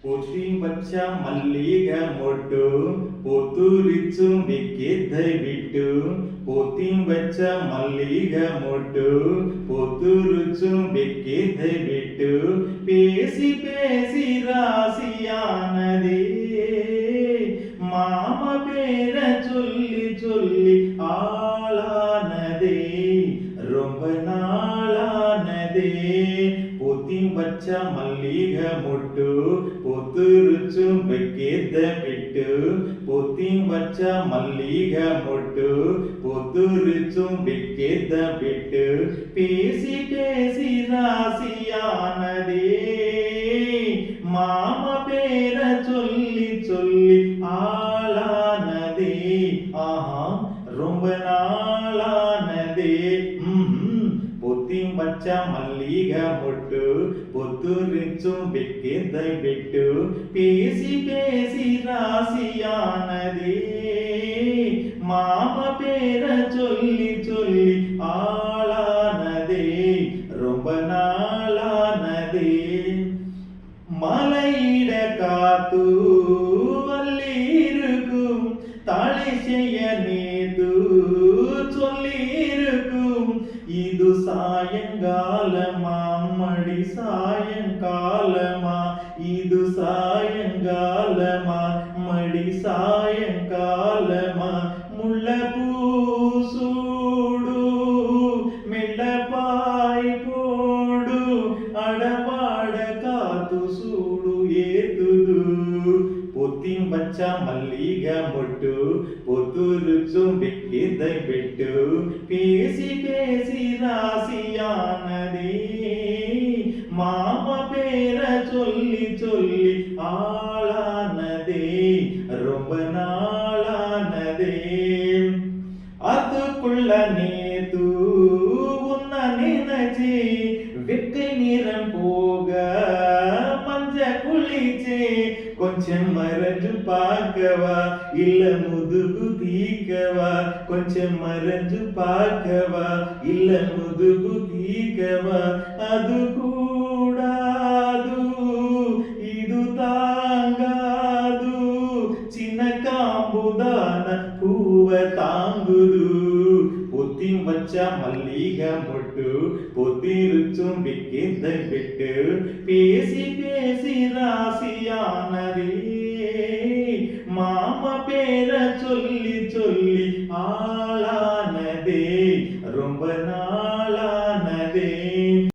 పొత్తి వచ్చ మల్లిగ మొట్టు పొత్తురిచ్చు వెక్కెద్ద ಬಿಟ್ಟು పొత్తి వచ్చ మల్లిగ మొట్టు పొత్తురిచ్చు వెక్కెద్ద ಬಿಟ್ಟು பேசி பேசி ராசியானதே மாம பேர சொல்லி சொல்லி ஆளானதே ரொம்ப நாளானதே பொத்தி வச்ச மல்லிக மொட்டு பொத்துருச்சு வெக்கேத்த ಬಿಟ್ಟು பொத்தி வச்ச மல்லிக மொட்டு பொத்துருச்சு வெக்கேத்த ಬಿಟ್ಟು பேசி பேசி ராசியானதே மாம பேர சொல்லி சொல்லி ஆளானதே ஆஹா ரொம்ப நாளானதே பொத்தி வச்ச மல்லிக மொட்டு பொத்துரிச்சு வெக்கேத்த ಬಿಟ್ಟು பேசி பேசி ராசியானதே மாம பேர சொல்லி சொல்லி ஆளானதே ரொம்ப நாளானதே மலையிட காத்து வல்லிருக்கும் தலை செய்ய நேது சொல்லிருக்கும் இது சாயங்காலமா மடி சாயங்காலமா இது சாயங்காலமா மடி சாயங்காலமா முள்ளப்பூ சூடு மெல்லப்பாய் போடு அடவாட காத்து சூடு ஏத்துದು పొత్తి వచ్చ మల్లిగ మొట్టు పొత్తురుచు వెక్కెద్ద ಬಿಟ್ಟು பேசி பேசி ராசியானதே மாம பேர சொல்லி சொல்லி ஆளானதே ரொம்ப நாளானதே அதுக்குள்ள நேத்து உன்ன நினைச்சி வெக்கை நிறம் போக மஞ்ச குளிச்சே கொஞ்சம் மறைஞ்சு பார்க்கவா இல்ல முதுகு தீக்கவா கொஞ்சம் மறைஞ்சு பார்க்கவா இல்ல முதுகு தீக்கவா அது கூடாது இது தாங்காது சின்ன காம்புதான பூவ தாங்குது பொத்தி வச்ச மல்லிக மொட்டு பொத்திருச்சும் வெக்கேத்த ಬಿಟ್ಟು பேசி பேசி ராசியானதே மாம பேர சொல்லி